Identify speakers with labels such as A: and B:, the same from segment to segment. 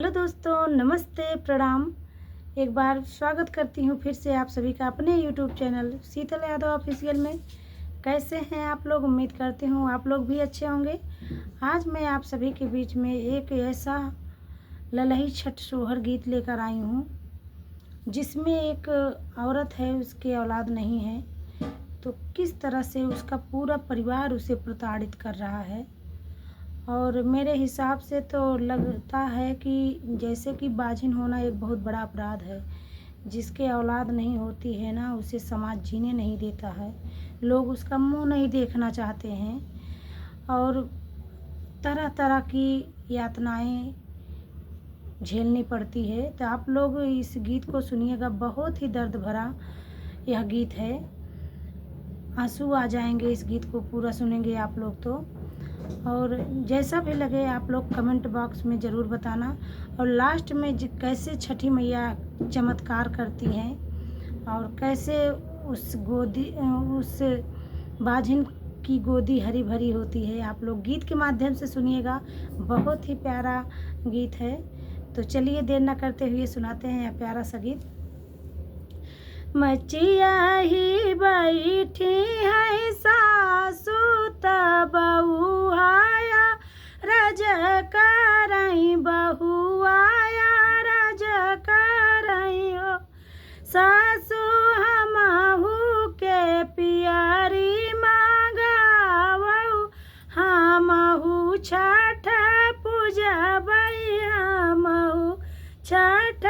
A: Hello दोस्तों, नमस्ते, प्रणाम। एक बार स्वागत करती हूँ फिर से आप सभी का अपने यूट्यूब चैनल शीतल यादव ऑफिशियल में। कैसे हैं आप लोग? उम्मीद करती हूँ आप लोग भी अच्छे होंगे। आज मैं आप सभी के बीच में एक ऐसा ललही छठ सोहर गीत लेकर आई हूँ जिसमें एक औरत है, उसके औलाद नहीं है, तो किस तरह से उसका पूरा परिवार उसे प्रताड़ित कर रहा है। और मेरे हिसाब से तो लगता है कि जैसे कि बाझिन होना एक बहुत बड़ा अपराध है। जिसके औलाद नहीं होती है ना, उसे समाज जीने नहीं देता है, लोग उसका मुंह नहीं देखना चाहते हैं और तरह तरह की यातनाएं झेलनी पड़ती है। तो आप लोग इस गीत को सुनिएगा, बहुत ही दर्द भरा यह गीत है। आंसू आ जाएंगे इस गीत को पूरा सुनेंगे आप लोग तो। और जैसा भी लगे आप लोग कमेंट बॉक्स में ज़रूर बताना। और लास्ट में कैसे छठी मैया चमत्कार करती हैं और कैसे उस बाझिन की गोदी हरी भरी होती है, आप लोग गीत के माध्यम से सुनिएगा। बहुत ही प्यारा गीत है। तो चलिए देर न करते हुए सुनाते हैं यह प्यारा सा गीत। मचिया ही बैठी है सासू तबऊ आया रज करई बहू आया रज करई हो सासू हमहू के पियरी मांगावऊ हमहू छठ पूजबई हमहू छठ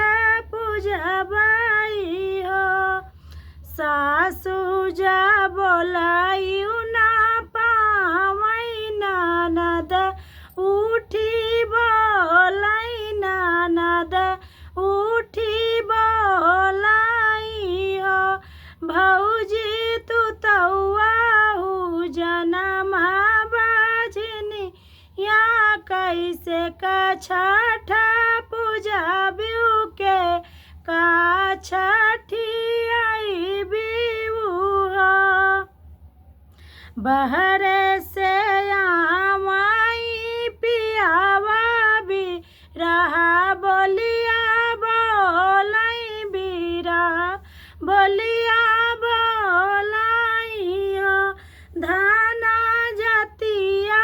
A: पूजबई हो सासू जा बोलायू ना पावई ननद उठी बोलाई ननद उठी बोलाई हो भौजी तू तौआऊ जनम बाझनी या कैसे का छठ पूजा बिऊ के का छठी आई बिऊ हो बहर से आवाई पियावा भी रहा बोलिया बोलाई बीरा बोलिया बोलाई हो धाना जतिया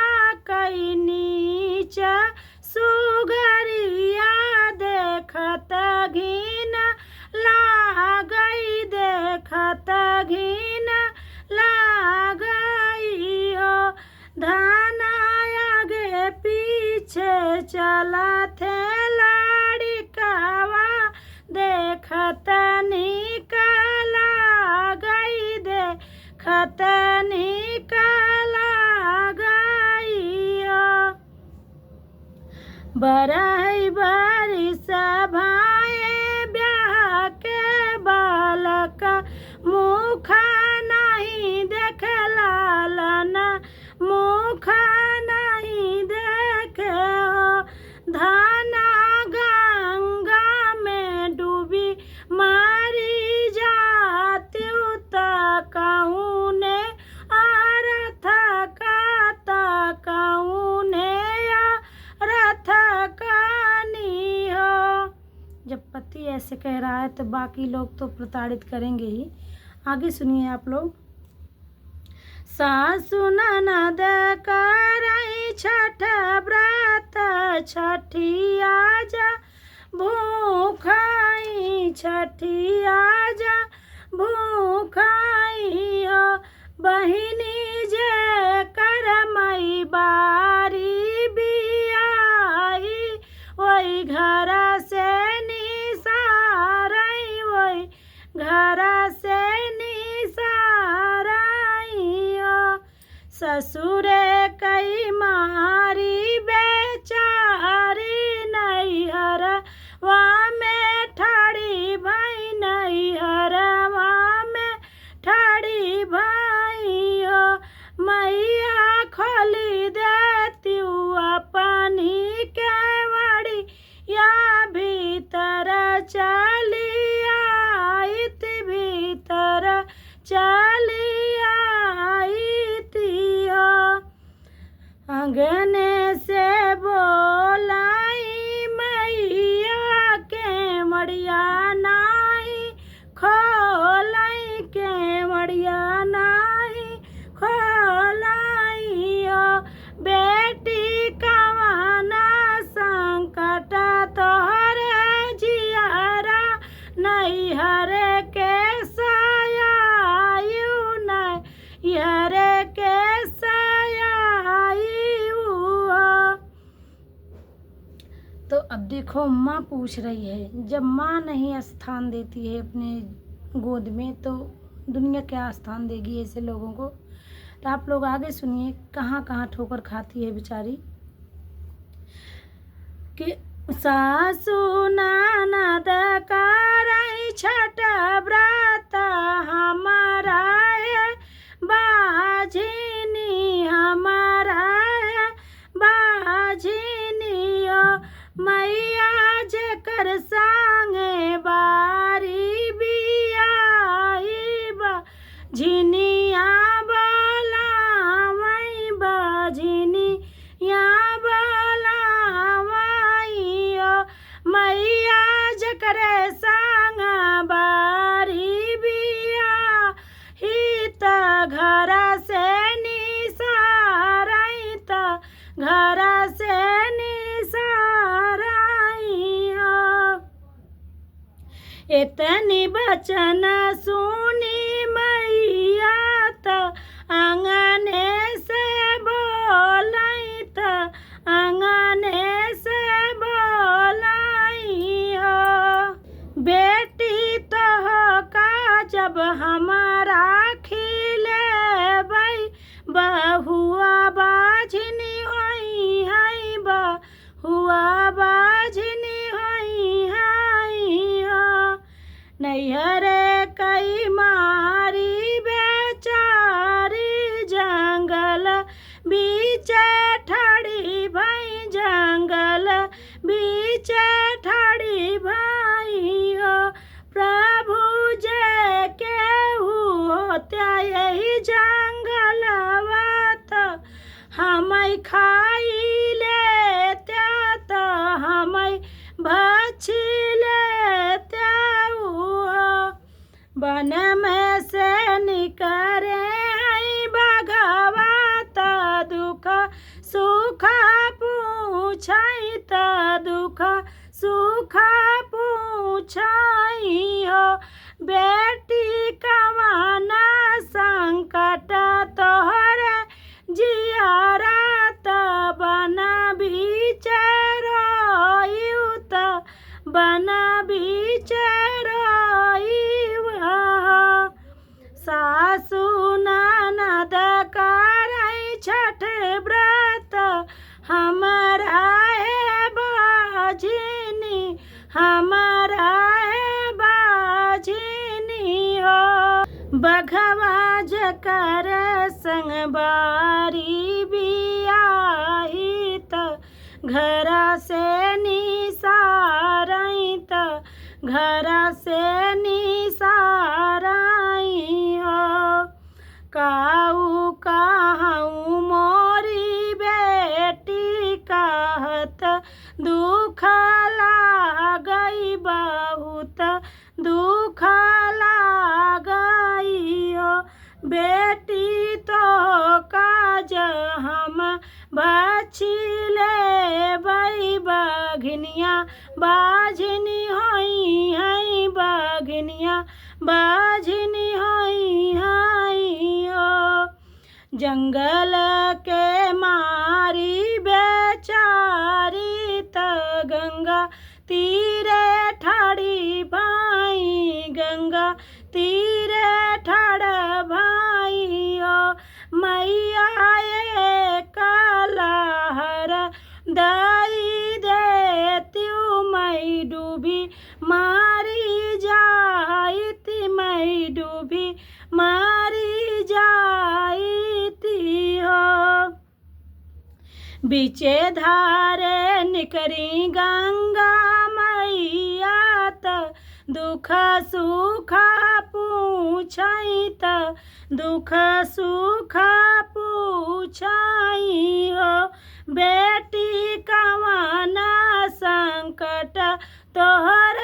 A: कई नीच सुगरिया देखत घिन लागई देखत घिन लागई हो धाना आगे पीछे चला थे लड़कवा देखत निकला गई देखत निकला गई हो बरई बारिश भाए ब्याह के बालक मुख नहीं देख लालन मुख नहीं देखे हो धाना गंगा में डूबी मारी जाती कहूँ ने अर्थ का कहूँ ने रथ कहानी हो। जब पति ऐसे कह रहा है तो बाकी लोग तो प्रताड़ित करेंगे ही। आगे सुनिए आप लोग। सासु ननद करई छठ व्रत छठी आजा भूखाई छठी आजा भूखाई हो बहिनी जे करमई बारी बियाई वही घर से निसारई वही घर से निसारई हो ससुरे कई मारी बेचारी नैहर वहाँ में ठाड़ी भाई नैहर वहाँ में ठाड़ी भाई हो मैया खोली देती अपनी केवड़ी या भीतर चली आइत भीतर चली आइत हो अंगने से बोलाई मैया मड़िया नाही खोलाई के मड़िया नाही खोलाई ओ बेटी कवाना संकट तोहरे जियारा नैहर के सयायु नैहर के सयायु। तो अब देखो माँ पूछ रही है, जब माँ नहीं स्थान देती है अपने गोद में तो दुनिया क्या स्थान देगी ऐसे लोगों को। तो आप लोग आगे सुनिए कहाँ कहाँ ठोकर खाती है बेचारी। कि सासु ननद करई छठ व्रत हमारा है बाझिनी हमारा है बाझिनी ओ मैया जेकर संगे बारी बियाई बाझिनिया बोला मई बाझिनिया बोला मई ओ मैया जेकर संग बारी बिया ही त घर से निसारई त घर से इतनी बचन सुनी मैया त आंगने से बोलाई त आंगने से बोलाई हो बेटी तो का जब हमारा खिले भाई बहुआ बाझनी होई है बहुआ बाझनी होई है नैहर कई मारी बेचारी जंगल बीच ठाड़ी भाई जंगल बीच ठाड़ी भाई हो प्रभु जय के होत्या यही जंगल बात हम खाई ले त्या तो हम भछी ले त्या वन में से निकरे आई भगवत दुख सुख पूछाई त दुख सुख पूछाई हो बेटी कवाना संकट तोहरे जियारा त बना बीच रोयु त बना बीच सासु ननद करई छठ व्रत हमारा है बाझिनी हमारा है बाझिनी हो बघवा जकर संग बारी बियाही त घर से निसारई त घर से निसारई हो काऊ कहूँ मोरी बेटी कहत दुख लागई बहुत दुख लागई हो बेटी तो काज हम बछिले बई बघनिया बाझनी होई है बघनिया बाझनी होई है ओ जंगल के मारी बेचारी त गंगा तीरे ठाड़ी भाई गंगा तीरे ठाड़ भाई ओ मैया ये कालहर दाई देत्यू मई डूबी मारी जाईती मई डूबी मारी जाईती हो बीचे धारे निकरी गंगा मैया त दुख सुख पूछाई त दुख सुख पूछाई हो बेटी कवाना संकट तोहर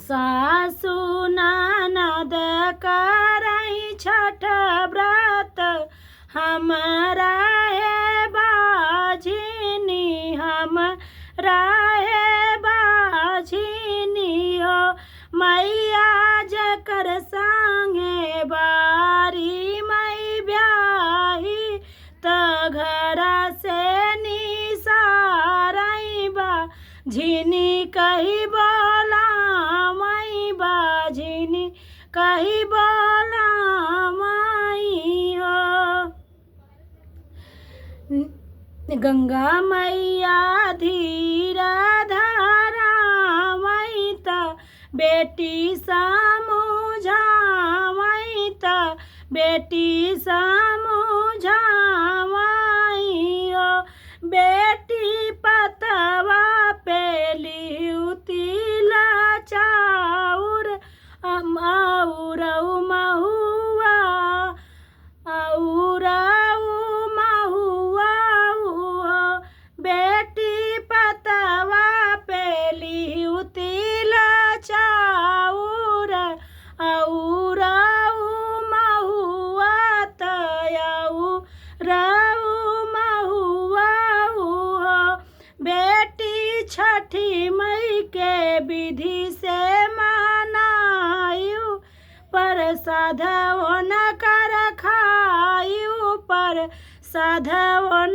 A: सासु ननद करई छठ व्रत हमरा हे बाझिनी हमरा हे बाझिनी हो मैया जकर संगे बारी मई ब्याही त घरा से निसारई बा झिनी कही बोला मई बाझिनी कही बोला मई हो। गंगा मैया धीरा धारा मई त बेटी समझा मई त बेटी समझा मई हो। बेटी पतवा पेली उतिला चाउर औरऊ महुआ औरऊ महुआ हो। बेटी पतवा पेली उतिला चाउर औरऊ महुआ तयऊ रऊ महुआ हो। बेटी छठी मई के विधि से मनायु प्रसाद न कर खायु प्रसाद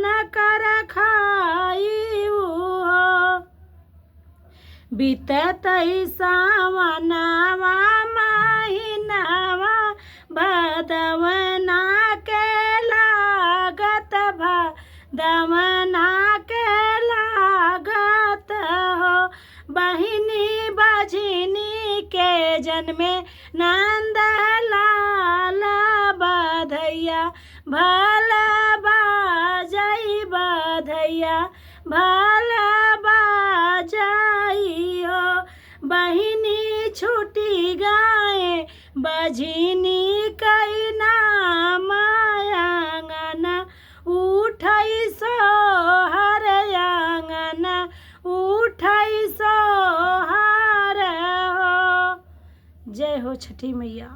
A: न कर खायु हो। बीततई सावनवा महीनवा भदवना के लागत भदवना के लागत हो। बहिनी बाझिनी के जन्मे नंद लाल बधैया भल बाजई बधैया भल बाजई हो। बहिनी छूटी गाए बझिनी कई नाम आंगन उठई सोहर आंगन उठई सोहर हो। जय हो छठी मैया।